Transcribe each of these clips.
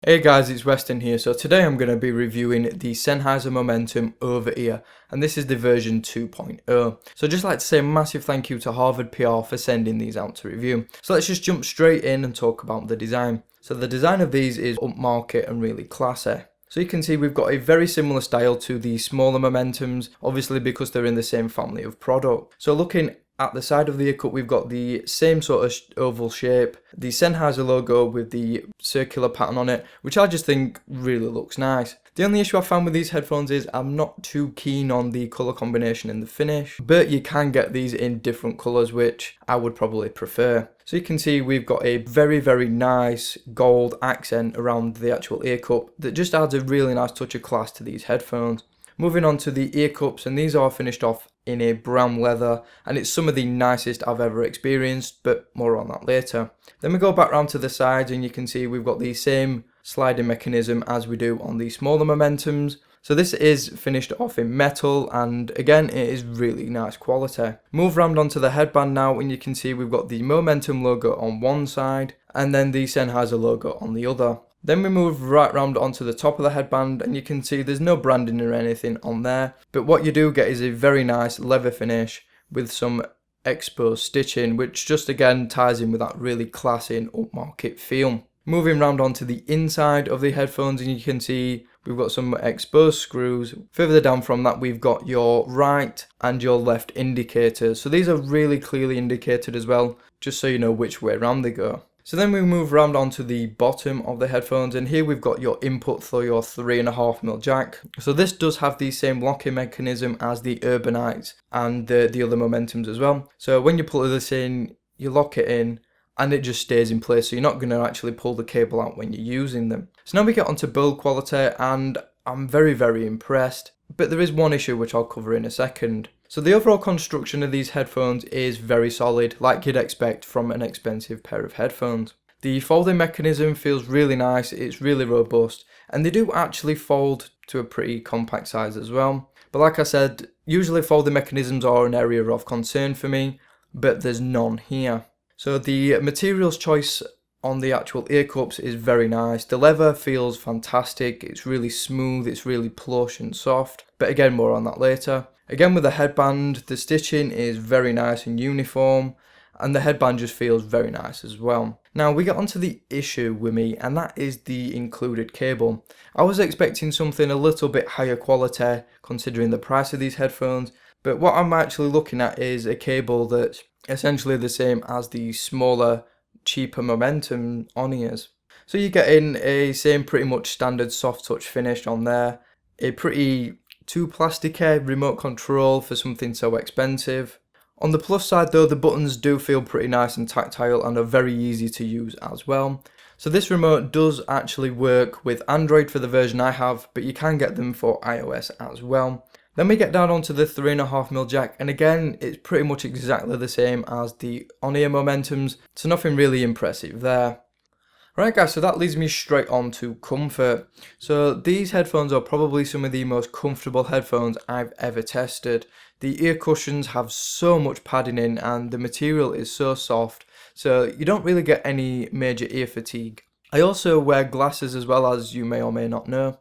Hey guys, it's Weston here. So today I'm going to be reviewing the Sennheiser Momentum Over ear, and this is the version 2.0. So I'd just like to say a massive thank you to Harvard PR for sending these out to review. So let's just jump straight in and talk about the design. So the design of these is upmarket and really classy. So you can see we've got a very similar style to the smaller Momentums, obviously because they're in the same family of product. So looking at the side of the ear cup, we've got the same sort of oval shape, the Sennheiser logo with the circular pattern on it, which I just think really looks nice. The only issue I found with these headphones is I'm not too keen on the colour combination in the finish, but you can get these in different colours, which I would probably prefer. So you can see we've got a very nice gold accent around the actual ear cup that just adds a really nice touch of class to these headphones. Moving on to the ear cups, and these are finished off in a brown leather, and it's some of the nicest I've ever experienced, but more on that later. Then we go back round to the sides, and you can see we've got the same sliding mechanism as we do on the smaller Momentums. So this is finished off in metal, and again it is really nice quality. Move round onto the headband now, and you can see we've got the Momentum logo on one side and then the Sennheiser logo on the other. Then we move right round onto the top of the headband, and you can see there's no branding or anything on there, but what you do get is a very nice leather finish with some exposed stitching, which just again ties in with that really classy and upmarket feel. Moving round onto the inside of the headphones, and you can see we've got some exposed screws. Further down from that, we've got your right and your left indicators. So these are really clearly indicated as well, just so you know which way around they go. So then we move around onto the bottom of the headphones, and here we've got your input for your 3.5mm jack. So this does have the same locking mechanism as the Urbanites and the other Momentums as well. So when you pull this in, you lock it in and it just stays in place, so you're not going to actually pull the cable out when you're using them. So now we get onto build quality, and I'm very impressed, but there is one issue which I'll cover in a second. So the overall construction of these headphones is very solid, like you'd expect from an expensive pair of headphones. The folding mechanism feels really nice, it's really robust, and they do actually fold to a pretty compact size as well. But like I said, usually folding mechanisms are an area of concern for me, but there's none here. So the materials choice on the actual ear cups is very nice. The leather feels fantastic, it's really smooth, it's really plush and soft, but again more on that later. Again with the headband, the stitching is very nice and uniform, and the headband just feels very nice as well. Now we get onto the issue with me, and that is the included cable. I was expecting something a little bit higher quality considering the price of these headphones, but what I'm actually looking at is a cable that's essentially the same as the smaller, cheaper Momentum on-ears. So you're getting a same pretty much standard soft touch finish on there, a pretty too plasticky remote control for something so expensive. On the plus side though, the buttons do feel pretty nice and tactile and are very easy to use as well. So this remote does actually work with Android for the version I have, but you can get them for iOS as well. Then we get down onto the 3.5mm jack, and again it's pretty much exactly the same as the on-ear Momentums, so nothing really impressive there. Right guys, so that leads me straight on to comfort. So these headphones are probably some of the most comfortable headphones I've ever tested. The ear cushions have so much padding in, and the material is so soft, so you don't really get any major ear fatigue. I also wear glasses as well, as you may or may not know,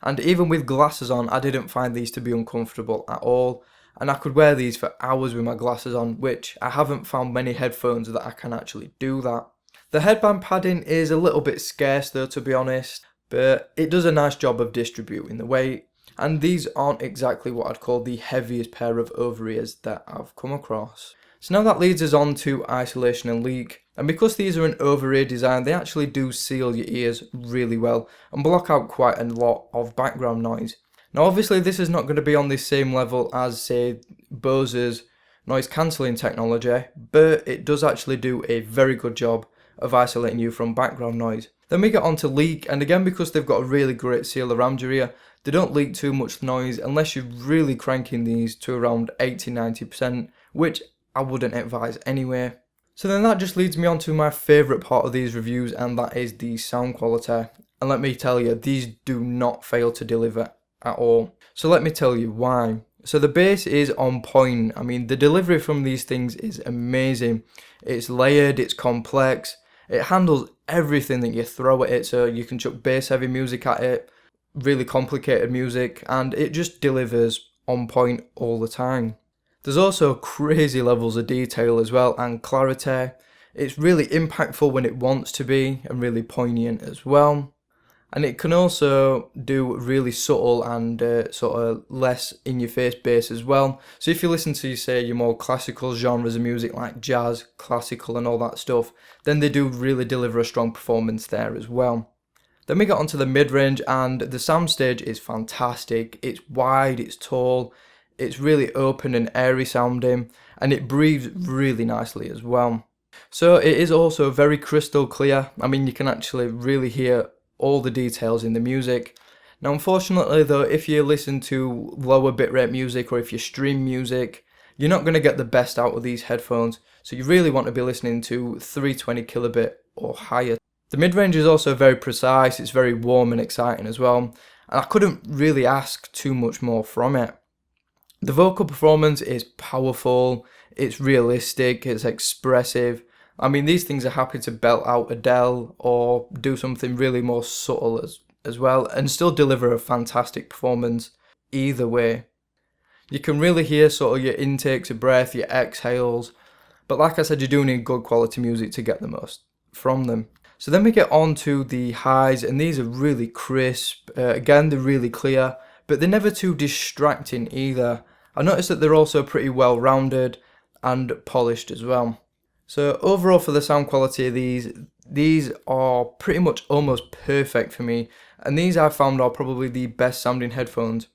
and even with glasses on I didn't find these to be uncomfortable at all, and I could wear these for hours with my glasses on, which I haven't found many headphones that I can actually do that. The headband padding is a little bit scarce though, to be honest, but it does a nice job of distributing the weight, and these aren't exactly what I'd call the heaviest pair of over-ears that I've come across. So now that leads us on to isolation and leak, and because these are an over-ear design, they actually do seal your ears really well and block out quite a lot of background noise. Now obviously this is not going to be on the same level as say Bose's noise cancelling technology, but it does actually do a very good job of isolating you from background noise. Then we get on to leak, and again because they've got a really great seal around your ear, they don't leak too much noise unless you're really cranking these to around 80-90%, which I wouldn't advise anyway. So then that just leads me on to my favourite part of these reviews, and that is the sound quality. And let me tell you, these do not fail to deliver at all. So let me tell you why. So the bass is on point. I mean, the delivery from these things is amazing. It's layered, it's complex, it handles everything that you throw at it. So you can chuck bass heavy music at it, really complicated music, and it just delivers on point all the time. There's also crazy levels of detail as well, and clarity. It's really impactful when it wants to be, and really poignant as well. And it can also do really subtle and sort of less in-your-face bass as well. So if you listen to, say, your more classical genres of music like jazz, classical and all that stuff, then they do really deliver a strong performance there as well. Then we get onto the mid-range, and the soundstage is fantastic. It's wide, it's tall, it's really open and airy sounding, and it breathes really nicely as well. So it is also very crystal clear. I mean, you can actually really hear all the details in the music. Now unfortunately though, if you listen to lower bitrate music or if you stream music, you're not going to get the best out of these headphones, so you really want to be listening to 320 kilobit or higher. The mid-range is also very precise, it's very warm and exciting as well, and I couldn't really ask too much more from it. The vocal performance is powerful, it's realistic, it's expressive. I mean, these things are happy to belt out Adele or do something really more subtle as well, and still deliver a fantastic performance either way. You can really hear sort of your intakes of breath, your exhales, but like I said, you do need good quality music to get the most from them. So then we get on to the highs, and these are really crisp. Again, they're really clear, but they're never too distracting either. I noticed that they're also pretty well rounded and polished as well. So overall for the sound quality of these are pretty much almost perfect for me, and these I found are probably the best sounding headphones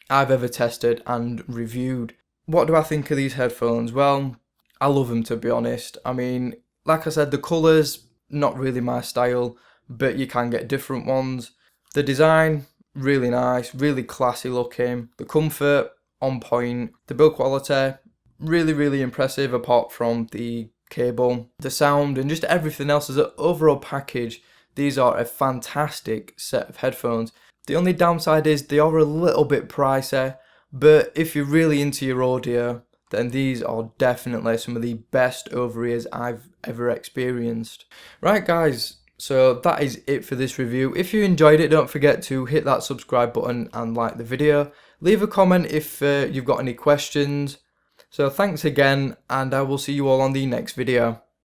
I've ever tested and reviewed. What do I think of these headphones? Well, I love them, to be honest. I mean, like I said, the colours, not really my style, but you can get different ones. The design, really nice, really classy looking. The comfort, on point. The build quality, really impressive apart from the cable. The sound and just everything else as an overall package, these are a fantastic set of headphones. The only downside is they are a little bit pricey, but if you're really into your audio, then these are definitely some of the best over-ears I've ever experienced. Right guys, so that is it for this review. If you enjoyed it, don't forget to hit that subscribe button and like the video. Leave a comment if you've got any questions. So thanks again, and I will see you all on the next video.